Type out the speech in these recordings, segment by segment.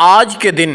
آج کے دن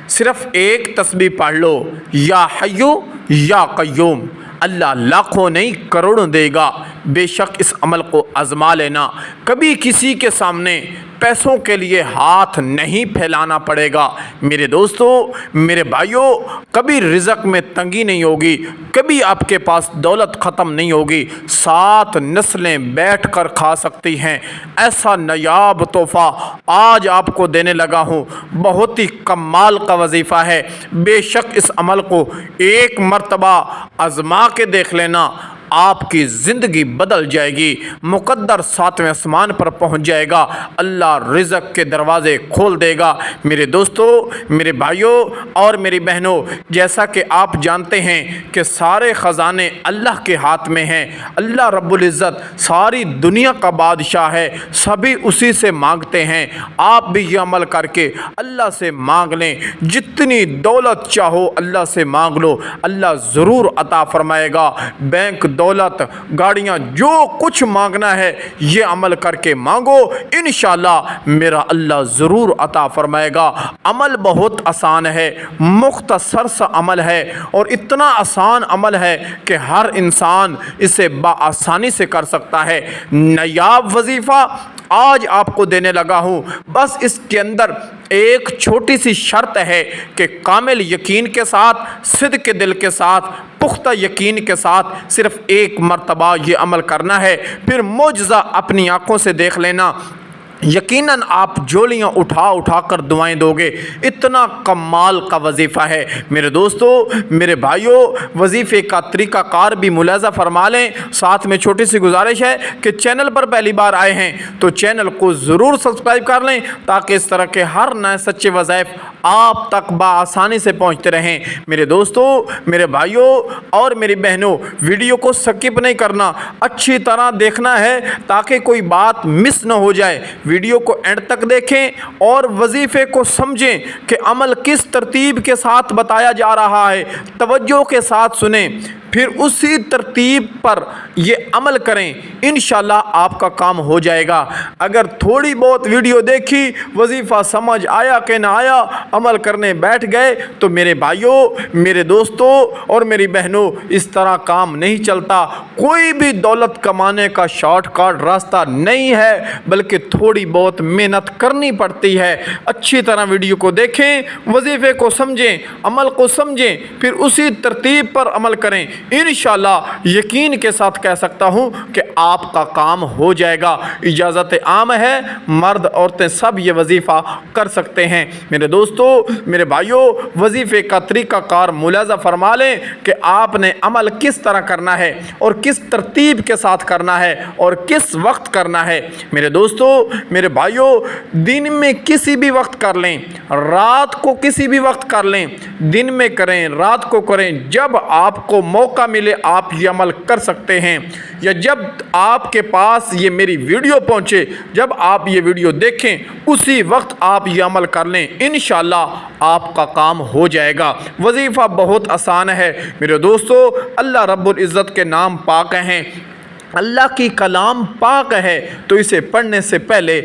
صرف ایک تسبیح پڑھ لو، یا حیو یا قیوم، اللہ لاکھوں نہیں کروڑوں دے گا۔ بے شک اس عمل کو آزما لینا، کبھی کسی کے سامنے پیسوں کے لیے ہاتھ نہیں پھیلانا پڑے گا۔ میرے دوستو، میرے بھائیوں، کبھی رزق میں تنگی نہیں ہوگی، کبھی آپ کے پاس دولت ختم نہیں ہوگی، 7 نسلیں بیٹھ کر کھا سکتی ہیں۔ ایسا نایاب تحفہ آج آپ کو دینے لگا ہوں، بہت ہی کمال کا وظیفہ ہے۔ بے شک اس عمل کو ایک مرتبہ آزما کے دیکھ لینا، آپ کی زندگی بدل جائے گی، مقدر 7ویں آسمان پر پہنچ جائے گا، اللہ رزق کے دروازے کھول دے گا۔ میرے دوستو، میرے بھائیوں اور میری بہنوں، جیسا کہ آپ جانتے ہیں کہ سارے خزانے اللہ کے ہاتھ میں ہیں۔ اللہ رب العزت ساری دنیا کا بادشاہ ہے، سبھی اسی سے مانگتے ہیں۔ آپ بھی یہ عمل کر کے اللہ سے مانگ لیں، جتنی دولت چاہو اللہ سے مانگ لو، اللہ ضرور عطا فرمائے گا۔ بینک، دولت، گاڑیاں، جو کچھ مانگنا ہے یہ عمل کر کے مانگو، انشاءاللہ میرا اللہ ضرور عطا فرمائے گا۔ عمل بہت آسان ہے، مختصر سا عمل ہے، اور اتنا آسان عمل ہے کہ ہر انسان اسے بآسانی سے کر سکتا ہے۔ نایاب وظیفہ آج آپ کو دینے لگا ہوں، بس اس کے اندر ایک چھوٹی سی شرط ہے کہ کامل یقین کے ساتھ، صدق کے دل کے ساتھ، پختہ یقین کے ساتھ صرف ایک مرتبہ یہ عمل کرنا ہے، پھر معجزہ اپنی آنکھوں سے دیکھ لینا۔ یقیناً آپ جولیاں اٹھا اٹھا کر دعائیں دو گے، اتنا کمال کا وظیفہ ہے۔ میرے دوستو، میرے بھائیوں، وظیفے کا طریقہ کار بھی ملاحظہ فرما لیں۔ ساتھ میں چھوٹی سی گزارش ہے کہ چینل پر پہلی بار آئے ہیں تو چینل کو ضرور سبسکرائب کر لیں، تاکہ اس طرح کے ہر نئے سچے وظائف آپ تک بآسانی سے پہنچتے رہیں۔ میرے دوستو، میرے بھائیوں اور میری بہنوں، ویڈیو کو سکپ نہیں کرنا، اچھی طرح دیکھنا ہے تاکہ کوئی بات مس نہ ہو جائے۔ ویڈیو کو اینڈ تک دیکھیں اور وظیفے کو سمجھیں کہ عمل کس ترتیب کے ساتھ بتایا جا رہا ہے، توجہ کے ساتھ سنیں، پھر اسی ترتیب پر یہ عمل کریں، انشاءاللہ آپ کا کام ہو جائے گا۔ اگر تھوڑی بہت ویڈیو دیکھی، وظیفہ سمجھ آیا کہ نہ آیا، عمل کرنے بیٹھ گئے تو میرے بھائیوں، میرے دوستوں اور میری بہنوں، اس طرح کام نہیں چلتا۔ کوئی بھی دولت کمانے کا شارٹ کٹ راستہ نہیں ہے، بلکہ تھوڑی بہت محنت کرنی پڑتی ہے۔ اچھی طرح ویڈیو کو دیکھیں، وظیفے کو سمجھیں، عمل کو سمجھیں، پھر اسی ترتیب پر عمل کریں، انشاءاللہ یقین کے ساتھ کہہ سکتا ہوں کہ آپ کا کام ہو جائے گا۔ اجازت عام ہے، مرد عورتیں سب یہ وظیفہ کر سکتے ہیں۔ میرے دوستو، میرے بھائیوں، وظیفے کا طریقہ کار ملاحظہ فرما لیں کہ آپ نے عمل کس طرح کرنا ہے اور کس ترتیب کے ساتھ کرنا ہے اور کس وقت کرنا ہے۔ میرے دوستو، میرے بھائیوں، دن میں کسی بھی وقت کر لیں، رات کو کسی بھی وقت کر لیں، دن میں کریں، رات کو کریں، جب آپ کو موقع ملے آپ یہ عمل کر سکتے ہیں، یا جب آپ کے پاس یہ میری ویڈیو پہنچے، جب آپ یہ ویڈیو دیکھیں اسی وقت آپ یہ عمل کر لیں، انشاءاللہ آپ کا کام ہو جائے گا۔ وظیفہ بہت آسان ہے میرے دوستو، اللہ رب العزت کے نام پاک ہیں، اللہ کی کلام پاک ہے، تو اسے پڑھنے سے پہلے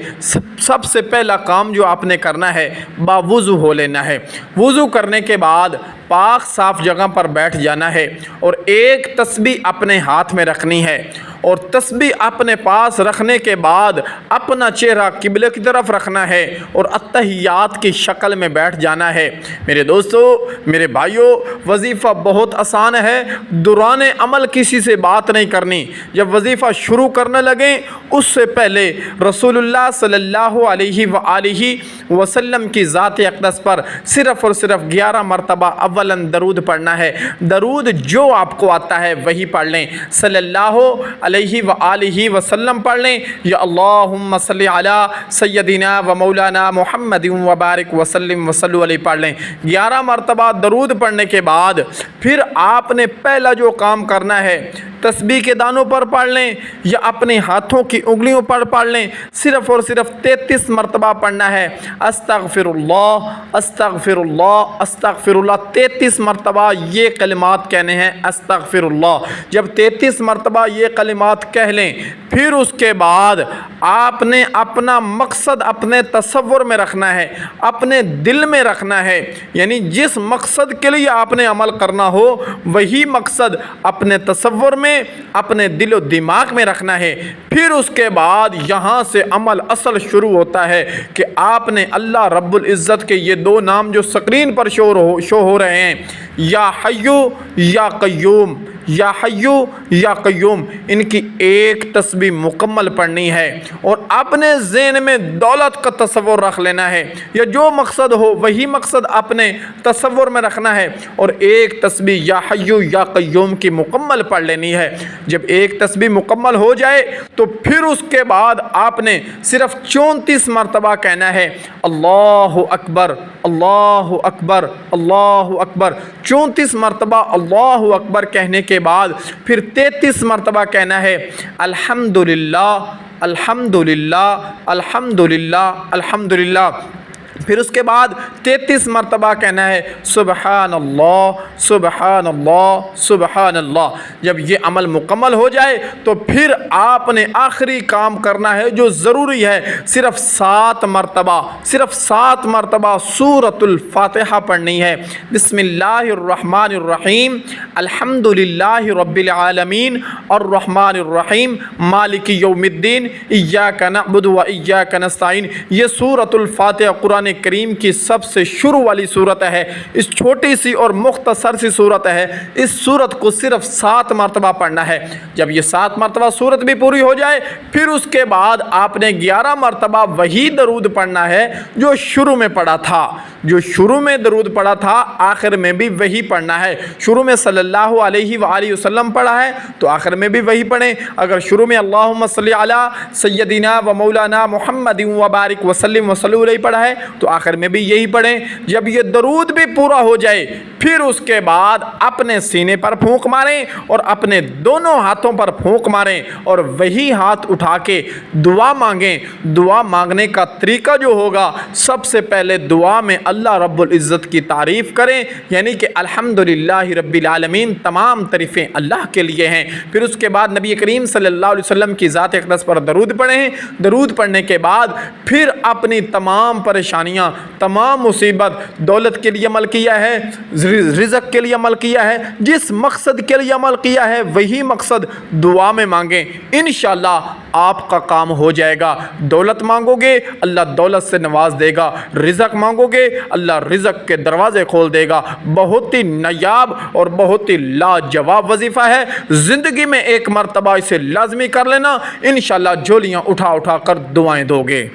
سب سے پہلا کام جو آپ نے کرنا ہے، باوضو ہو لینا ہے۔ وضو کرنے کے بعد پاک صاف جگہ پر بیٹھ جانا ہے اور ایک تسبیح اپنے ہاتھ میں رکھنی ہے، اور تسبیح اپنے پاس رکھنے کے بعد اپنا چہرہ قبلے کی طرف رکھنا ہے اور اتحیات کی شکل میں بیٹھ جانا ہے۔ میرے دوستو، میرے بھائیوں، وظیفہ بہت آسان ہے، دوران عمل کسی سے بات نہیں کرنی۔ جب وظیفہ شروع کرنے لگیں اس سے پہلے رسول اللہ صلی اللہ علیہ وآلہ وسلم کی ذات اقدس پر صرف اور صرف 11 مرتبہ اولاً درود پڑھنا ہے۔ درود جو آپ کو آتا ہے وہی پڑھ لیں، صلی اللہ علیہ وآلہ وسلم پڑھ لیں، یا اللہم صلی علی سیدنا و مولانا محمد وبارک وسلم وصلو علیہ پڑھ لیں۔ 11 مرتبہ درود پڑھنے کے بعد پھر آپ نے پہلا جو کام کرنا ہے، تسبیح کے دانوں پر پڑھ لیں یا اپنے ہاتھوں کی انگلیوں پر پڑھ لیں، صرف اور صرف 33 مرتبہ پڑھنا ہے۔ استغفر اللہ استغفر اللہ استغفر اللہ، 33 مرتبہ یہ کلمات کہنے ہیں۔ استغفر اللہ، جب 33 مرتبہ یہ کلمات کہہ لیں، پھر اس کے بعد آپ نے اپنا مقصد اپنے تصور میں رکھنا ہے، اپنے دل میں رکھنا ہے، یعنی جس مقصد کے لیے آپ نے عمل کرنا ہو وہی مقصد اپنے تصور میں اپنے دل و دماغ میں رکھنا ہے۔ پھر اس کے بعد یہاں سے عمل اصل شروع ہوتا ہے کہ آپ نے اللہ رب العزت کے یہ دو نام جو سکرین پر شو ہو رہے ہیں، یا حیو یا قیوم، یا حیو یا قیوم، ان کی ایک تسبیح مکمل پڑھنی ہے اور اپنے ذہن میں دولت کا تصور رکھ لینا ہے، یا جو مقصد ہو وہی مقصد اپنے تصور میں رکھنا ہے اور ایک تسبیح یا حیو یا قیوم کی مکمل پڑھ لینی ہے۔ جب ایک تسبیح مکمل ہو جائے تو پھر اس کے بعد آپ نے صرف 34 مرتبہ کہنا ہے اللہ اکبر اللہ اکبر اللہ اکبر۔ 34 مرتبہ اللہ اکبر کہنے کے بعد پھر 33 مرتبہ کہنا ہے الحمدللہ الحمدللہ الحمدللہ الحمدللہ۔ پھر اس کے بعد 33 مرتبہ کہنا ہے سبحان اللہ سبحان اللہ سبحان اللہ۔ جب یہ عمل مکمل ہو جائے تو پھر آپ نے آخری کام کرنا ہے جو ضروری ہے، صرف 7 مرتبہ سورۃ الفاتحہ پڑھنی ہے۔ بسم اللہ الرحمن الرحیم الحمد للہ رب العالمین الرحمن الرحیم مالک یوم الدین ایاک نعبد و ایاک نستعین۔ یہ سورۃ الفاتحہ قرآن کریم کی سب سے شروع والی صورت ہے۔ اس چھوٹی سی اور مختصر سی صورت ہے، اس صورت کو صرف 7 مرتبہ پڑھنا ہے۔ جب یہ 7 مرتبہ صورت بھی پوری ہو جائے پھر اس کے بعد آپ نے 11 مرتبہ وہی درود پڑھنا ہے جو شروع میں پڑھا تھا، جو شروع میں درود پڑھا تھا آخر میں بھی وہی پڑھنا ہے۔ شروع میں صلی اللہ علیہ وآلہ وسلم پڑھا ہے تو آخر میں بھی وہی پڑھیں۔ اگر شروع میں اللہم صلی علی سیدنا و مولانا محمد وبارک وسلم وصلو علیہ پڑھا ہے تو آخر میں بھی یہی پڑھیں۔ جب یہ درود بھی پورا ہو جائے پھر اس کے بعد اپنے سینے پر پھونک ماریں اور اپنے دونوں ہاتھوں پر پھونک ماریں اور وہی ہاتھ اٹھا کے دعا مانگیں۔ دعا مانگنے کا طریقہ جو ہوگا، سب سے پہلے دعا میں اللہ رب العزت کی تعریف کریں، یعنی کہ الحمدللہ رب العالمین، تمام تعریفیں اللہ کے لیے ہیں۔ پھر اس کے بعد نبی کریم صلی اللہ علیہ وسلم کی ذات اقدس پر درود پڑھیں۔ درود پڑھنے کے بعد پھر اپنی تمام پریشانیاں، تمام مصیبت، دولت کے لیے عمل کیا ہے، رزق کے لیے عمل کیا ہے، جس مقصد کے لیے عمل کیا ہے وہی مقصد دعا میں مانگیں، انشاءاللہ آپ کا کام ہو جائے گا۔ دولت مانگو گے اللہ دولت سے نواز دے گا، رزق مانگو گے اللہ رزق کے دروازے کھول دے گا۔ بہت ہی نایاب اور بہت ہی لاجواب وظیفہ ہے، زندگی میں ایک مرتبہ اسے لازمی کر لینا، انشاءاللہ جھولیاں اٹھا اٹھا کر دعائیں دو گے۔